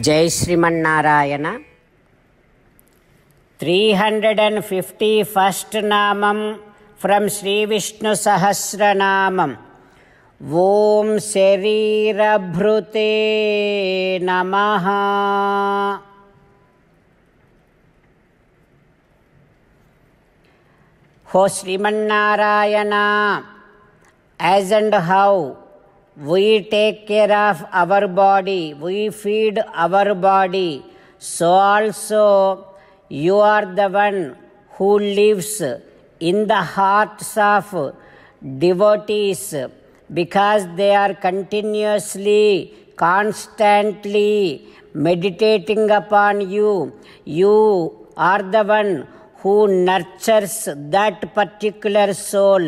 జై శ్రీమన్నారాయణ. 351st నామం from Shri Vishnu Sahasranamam. ఓం శరీరభృతే నమః. హో Srimannarayana, as and how we take care of our body, we feed our body, so also you are the one who lives in the hearts of devotees, because they are continuously, constantly meditating upon you. You are the one who nurtures that particular soul.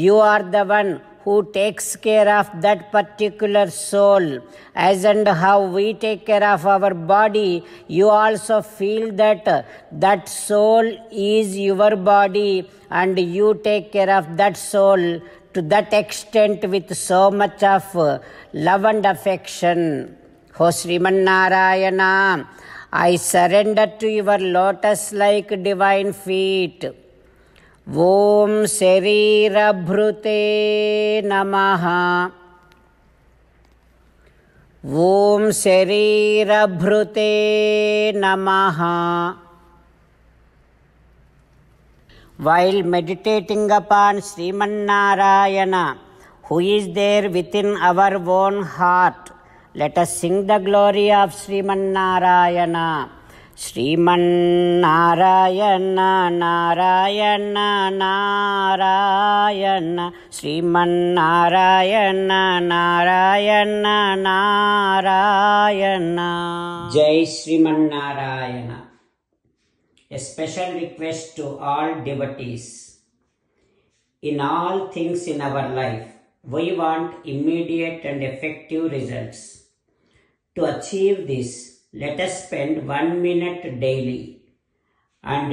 You are the one who takes care of that particular soul. As and how we take care of our body, you also feel that that soul is your body, and you take care of that soul to that extent with so much of love and affection. O Srimannarayana, I surrender to your lotus-like divine feet. ఓం శరీరభృతే నమః. ఓం శరీరభృతే నమః. While meditating upon Srimannarayana, who is there within our own heart, let us sing the glory of Srimannarayana. Srimannarayana Narayana Narayana, Srimannarayana Narayana Narayana. జై Srimannarayana. A special request to all devotees. In all things in our life, we want immediate and effective results. To achieve this, let us spend 1 minute daily and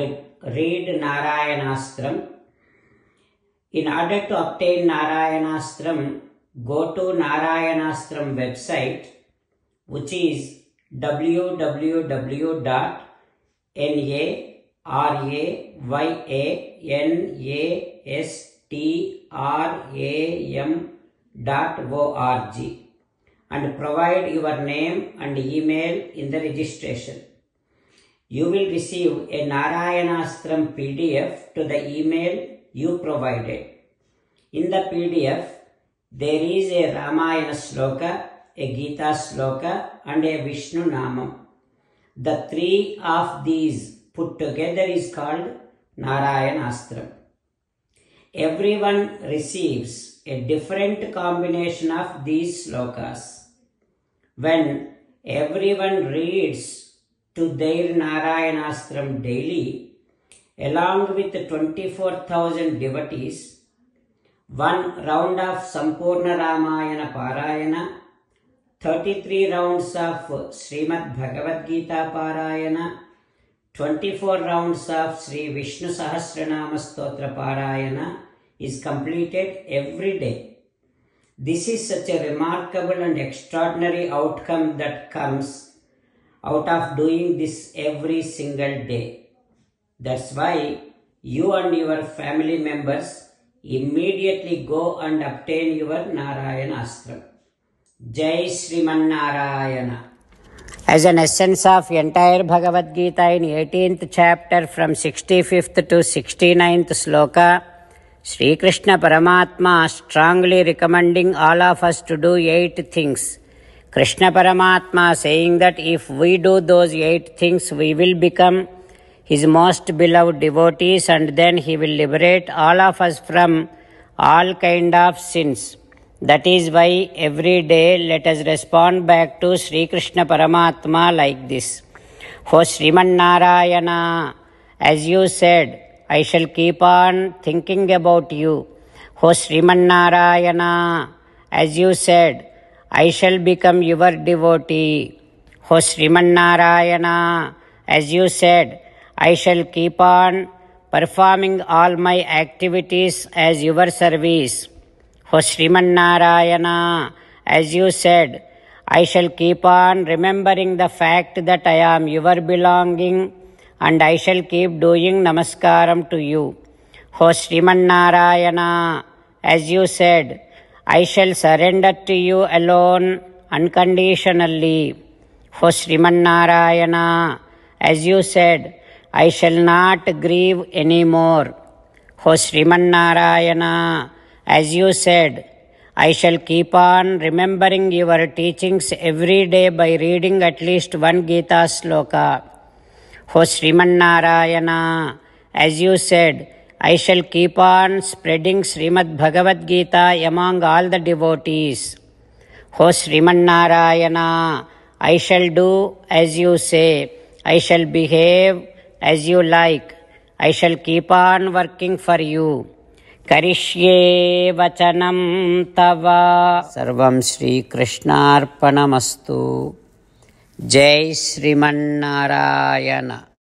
read Narayanastram. In order to obtain Narayanastram, go to Narayanastram website, which is www.narayanastram.org, and provide your name and email in the registration. You will receive a Narayanastram PDF to the email you provided. In the PDF, there is a Ramayana Sloka, a Gita Sloka, and a Vishnu Namam. The three of these put together is called Narayanastram. Everyone receives a different combination of these slokas. When everyone reads to their Narayanastram daily, along with 24,000 devotees, 1 round of Sampurna Ramayana Parayana, 33 rounds of Srimad Bhagavad Gita Parayana, 24 rounds of Sri Vishnu Sahasranama Stotra Parayana is completed every day. This is such a remarkable and extraordinary outcome that comes out of doing this every single day. That's why you and your family members immediately go and obtain your Narayanastram. Jai Srimannarayana. As an essence of entire Bhagavad Gita in 18th chapter from 65th to 69th sloka, Sri Krishna Paramatma strongly recommending all of us to do 8 things. Krishna Paramatma saying that if we do those 8 things, we will become his most beloved devotees, and then he will liberate all of us from all kind of sins. That is why every day let us respond back to Sri Krishna Paramatma like this. For Srimannarayana, as you said, I shall keep on thinking about you. O Srimannarayana, as you said, I shall become your devotee. O Srimannarayana, as you said, I shall keep on performing all my activities as your service. O Srimannarayana, as you said, I shall keep on remembering the fact that I am your belonging, and I shall keep doing namaskaram to you. O Srimannarayana, as you said, I shall surrender to you alone unconditionally. O Srimannarayana, as you said, I shall not grieve anymore. O Srimannarayana, as you said, I shall keep on remembering your teachings every day by reading at least one Gita sloka. O Srimannarayana, as you said, I shall keep on spreading Srimad Bhagavad Gita among all the devotees. O Srimannarayana, I shall do as you say. I shall behave as you like. I shall keep on working for you. Karishye vachanam tava. Sarvam Shri Krishnarpanamastu. Jai Srimannarayana.